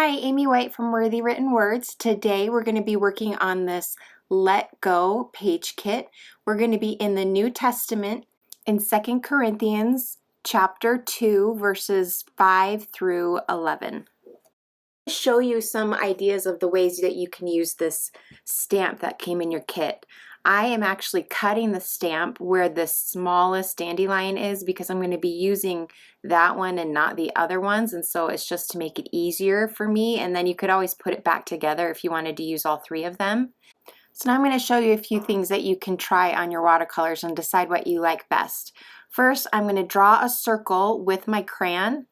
Hi, Amy White from Worthy Written Words. Today we're going to be working on this Let Go page kit. We're going to be in the New Testament in 2 Corinthians chapter 2 verses 5 through 11. I'll show you some ideas of the ways that you can use this stamp that came in your kit. I am actually cutting the stamp where the smallest dandelion is because I'm going to be using that one and not the other ones, and so it's just to make it easier for me, and then you could always put it back together if you wanted to use all three of them. So now I'm going to show you a few things that you can try on your watercolors and decide what you like best. First, I'm going to draw a circle with my crayon,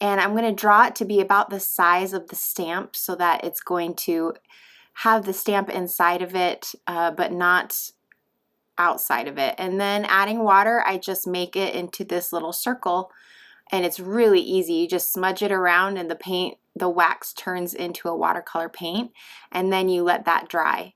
and I'm going to draw it to be about the size of the stamp so that it's going to have the stamp inside of it but not outside of it. And then adding water, I just make it into this little circle, and it's really easy. You just smudge it around and the wax turns into a watercolor paint, and then you let that dry.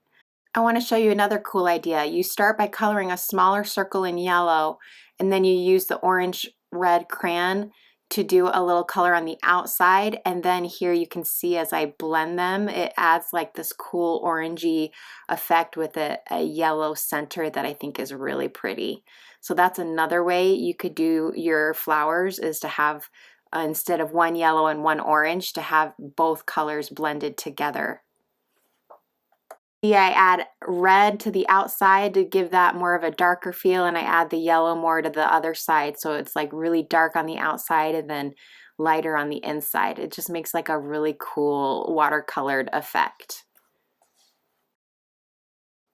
I want to show you another cool idea. You start by coloring a smaller circle in yellow, and then you use the orange red crayon to do a little color on the outside, and then here you can see as I blend them, it adds like this cool orangey effect with a yellow center that I think is really pretty. So that's another way you could do your flowers, is to have instead of one yellow and one orange, to have both colors blended together. I add red to the outside to give that more of a darker feel, and I add the yellow more to the other side, so it's like really dark on the outside and then lighter on the inside. It just makes like a really cool watercolored effect.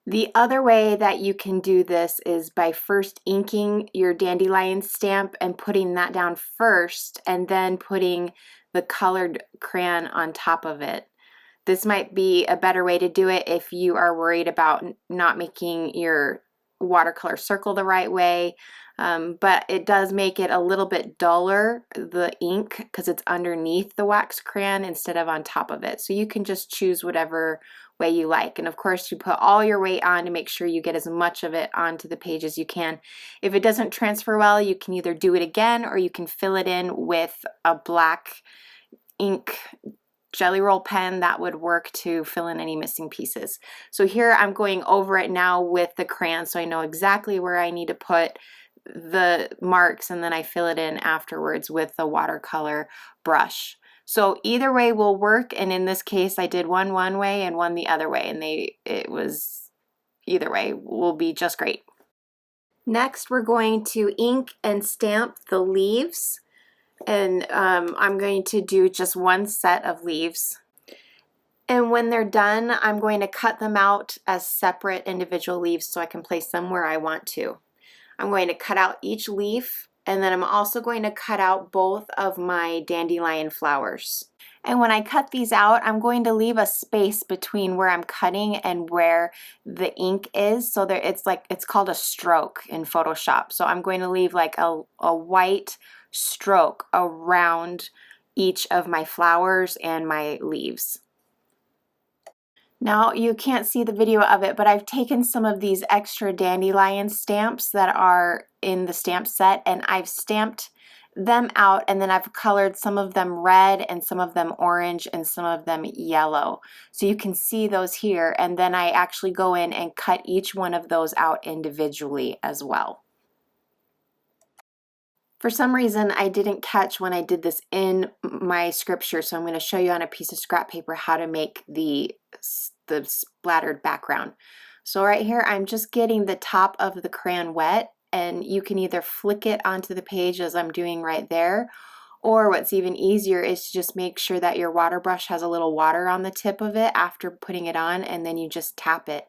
The other way that you can do this is by first inking your dandelion stamp and putting that down first, and then putting the colored crayon on top of it. This might be a better way to do it if you are worried about not making your watercolor circle the right way, but it does make it a little bit duller, the ink, because it's underneath the wax crayon instead of on top of it. So you can just choose whatever way you like, and of course you put all your weight on to make sure you get as much of it onto the page as you can. If it doesn't transfer well, you can either do it again or you can fill it in with a black ink jelly roll pen. That would work to fill in any missing pieces. So here I'm going over it now with the crayon, so I know exactly where I need to put the marks, and then I fill it in afterwards with the watercolor brush. So either way will work, and in this case I did one way and one the other way, and either way will be just great. Next we're going to ink and stamp the leaves. And I'm going to do just one set of leaves, and when they're done I'm going to cut them out as separate individual leaves so I can place them where I want to. I'm going to cut out each leaf, and then I'm also going to cut out both of my dandelion flowers. And when I cut these out, I'm going to leave a space between where I'm cutting and where the ink is, so that it's called a stroke in Photoshop. So I'm going to leave like a white stroke around each of my flowers and my leaves. Now you can't see the video of it, but I've taken some of these extra dandelion stamps that are in the stamp set, and I've stamped them out, and then I've colored some of them red and some of them orange and some of them yellow. So you can see those here, and then I actually go in and cut each one of those out individually as well. For some reason I didn't catch when I did this in my scripture, so I'm going to show you on a piece of scrap paper how to make the splattered background. So right here I'm just getting the top of the crayon wet, and you can either flick it onto the page as I'm doing right there, or what's even easier is to just make sure that your water brush has a little water on the tip of it after putting it on, and then you just tap it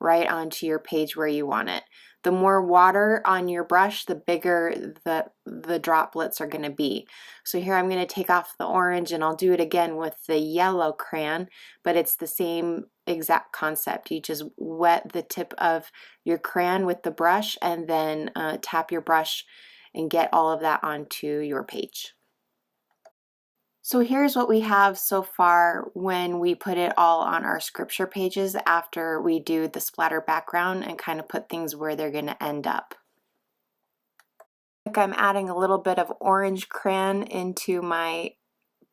right onto your page where you want it. The more water on your brush, the bigger the droplets are going to be. So here I'm going to take off the orange, and I'll do it again with the yellow crayon, but it's the same exact concept. You just wet the tip of your crayon with the brush, and then tap your brush and get all of that onto your page. So here's what we have so far when we put it all on our scripture pages after we do the splatter background and kind of put things where they're going to end up. Like I'm adding a little bit of orange crayon into my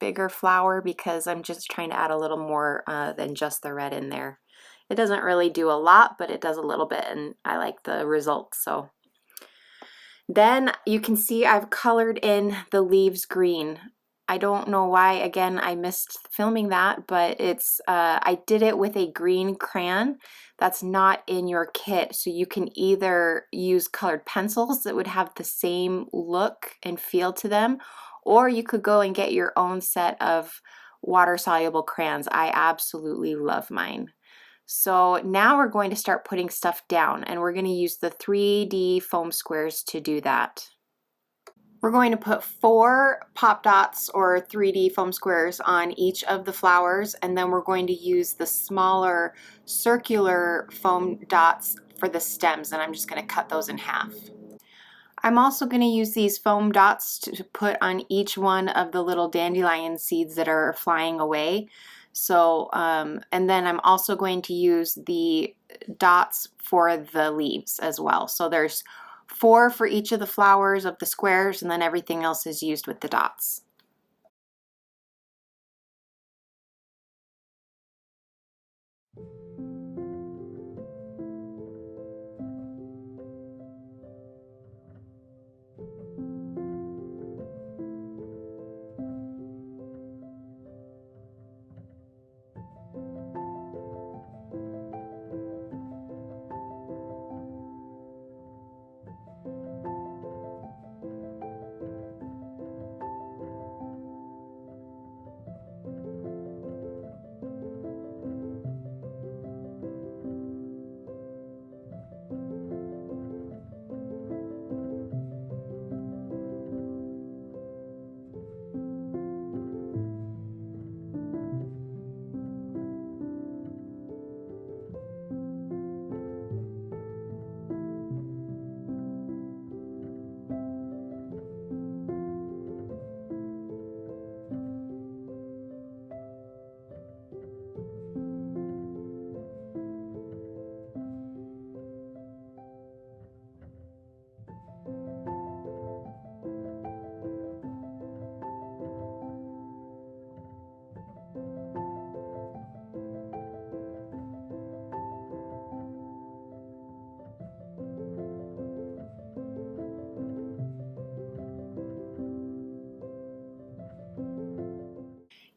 bigger flower because I'm just trying to add a little more than just the red in there. It doesn't really do a lot, but it does a little bit, and I like the results. So then you can see I've colored in the leaves green. I don't know why, again, I missed filming that, but it's I did it with a green crayon that's not in your kit. So you can either use colored pencils that would have the same look and feel to them, or you could go and get your own set of water-soluble crayons. I absolutely love mine. So now we're going to start putting stuff down, and we're going to use the 3D foam squares to do that. We're going to put 4 pop dots or 3D foam squares on each of the flowers, and then we're going to use the smaller circular foam dots for the stems, and I'm just going to cut those in half. I'm also going to use these foam dots to put on each one of the little dandelion seeds that are flying away. So, and then I'm also going to use the dots for the leaves as well. So there's 4 for each of the flowers of the squares, and then everything else is used with the dots.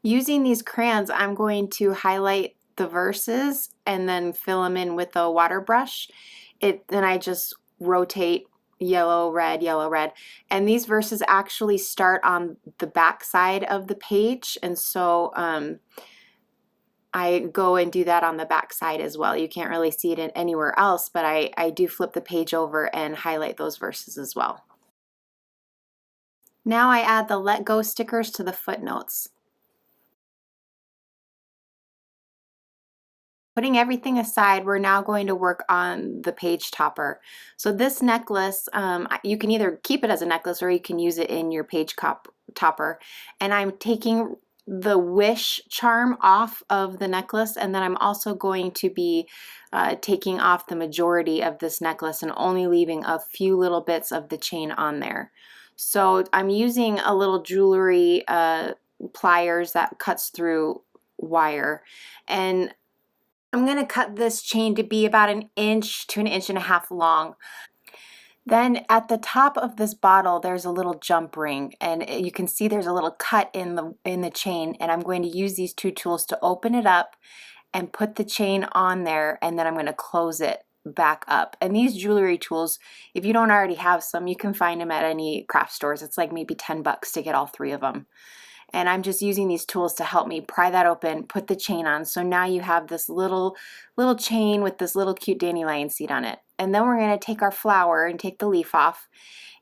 Using these crayons, I'm going to highlight the verses and then fill them in with a water brush. Then I just rotate yellow, red, yellow, red. And these verses actually start on the back side of the page. And so I go and do that on the back side as well. You can't really see it anywhere else, but I do flip the page over and highlight those verses as well. Now I add the Let Go stickers to the footnotes. Putting everything aside, we're now going to work on the page topper. So this necklace, you can either keep it as a necklace or you can use it in your page topper. And I'm taking the wish charm off of the necklace, and then I'm also going to be taking off the majority of this necklace and only leaving a few little bits of the chain on there. So I'm using a little jewelry pliers that cuts through wire, and I'm going to cut this chain to be about 1 inch to 1.5 inches long. Then at the top of this bottle, there's a little jump ring, and you can see there's a little cut in the chain, and I'm going to use these 2 tools to open it up and put the chain on there, and then I'm going to close it back up. And these jewelry tools, if you don't already have some, you can find them at any craft stores. It's like maybe 10 bucks to get all 3 of them. And I'm just using these tools to help me pry that open, put the chain on. So now you have this little chain with this little cute dandelion seed on it. And then we're going to take our flower and take the leaf off,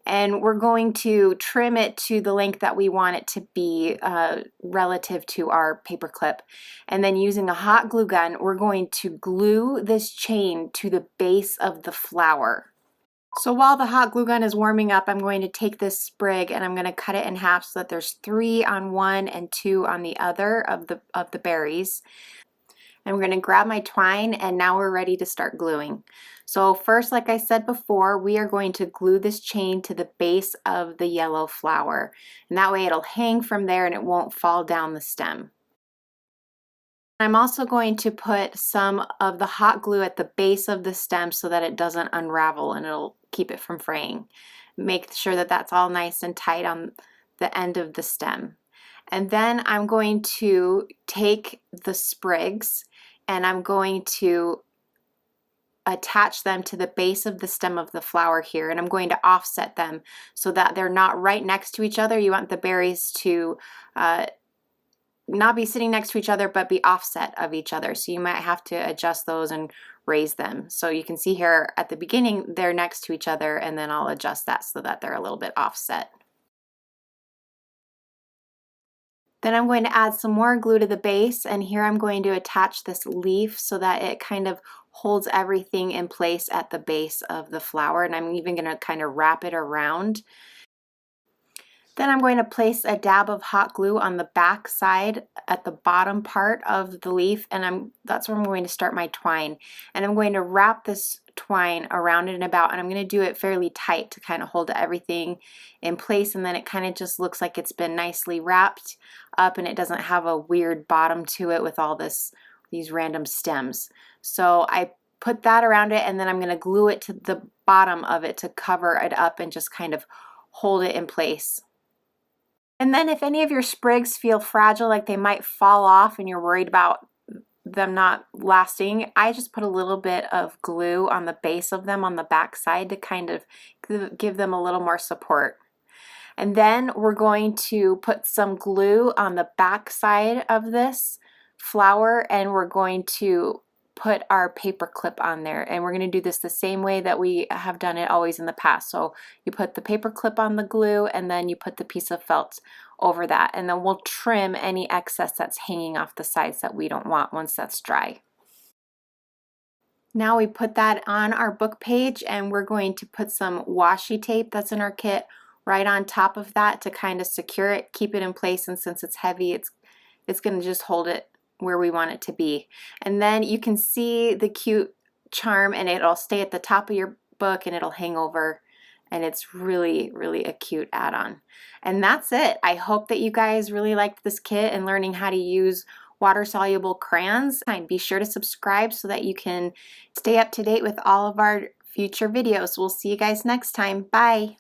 and we're going to trim it to the length that we want it to be relative to our paper clip. And then using a hot glue gun, we're going to glue this chain to the base of the flower. So while the hot glue gun is warming up, I'm going to take this sprig and I'm going to cut it in half so that there's 3 on one and 2 on the other of the berries. I'm going to grab my twine, and now we're ready to start gluing. So first, like I said before, we are going to glue this chain to the base of the yellow flower. And that way it'll hang from there and it won't fall down the stem. I'm also going to put some of the hot glue at the base of the stem so that it doesn't unravel and it'll keep it from fraying. Make sure that that's all nice and tight on the end of the stem. And then I'm going to take the sprigs and I'm going to attach them to the base of the stem of the flower here, and I'm going to offset them so that they're not right next to each other. You want the berries to not be sitting next to each other but be offset of each other, so you might have to adjust those and raise them. So you can see here at the beginning they're next to each other, and then I'll adjust that so that they're a little bit offset. Then I'm going to add some more glue to the base, and here I'm going to attach this leaf so that it kind of holds everything in place at the base of the flower, and I'm even going to kind of wrap it around. Then I'm going to place a dab of hot glue on the back side at the bottom part of the leaf, and that's where I'm going to start my twine. And I'm going to wrap this twine around and about, and I'm going to do it fairly tight to kind of hold everything in place, and then it kind of just looks like it's been nicely wrapped up and it doesn't have a weird bottom to it with all these random stems. So I put that around it, and then I'm going to glue it to the bottom of it to cover it up and just kind of hold it in place. And then if any of your sprigs feel fragile, like they might fall off and you're worried about them not lasting, I just put a little bit of glue on the base of them on the back side to kind of give them a little more support. And then we're going to put some glue on the back side of this flower, and we're going to put our paper clip on there, and we're going to do this the same way that we have done it always in the past. So you put the paper clip on the glue, and then you put the piece of felt over that, and then we'll trim any excess that's hanging off the sides that we don't want once that's dry. Now we put that on our book page, and we're going to put some washi tape that's in our kit right on top of that to kind of secure it, keep it in place, and since it's heavy, it's going to just hold it where we want it to be. And then you can see the cute charm, and it'll stay at the top of your book and it'll hang over, and it's really, really a cute add-on. And that's it. I hope that you guys really liked this kit and learning how to use water-soluble crayons. And be sure to subscribe so that you can stay up to date with all of our future videos. We'll see you guys next time. Bye.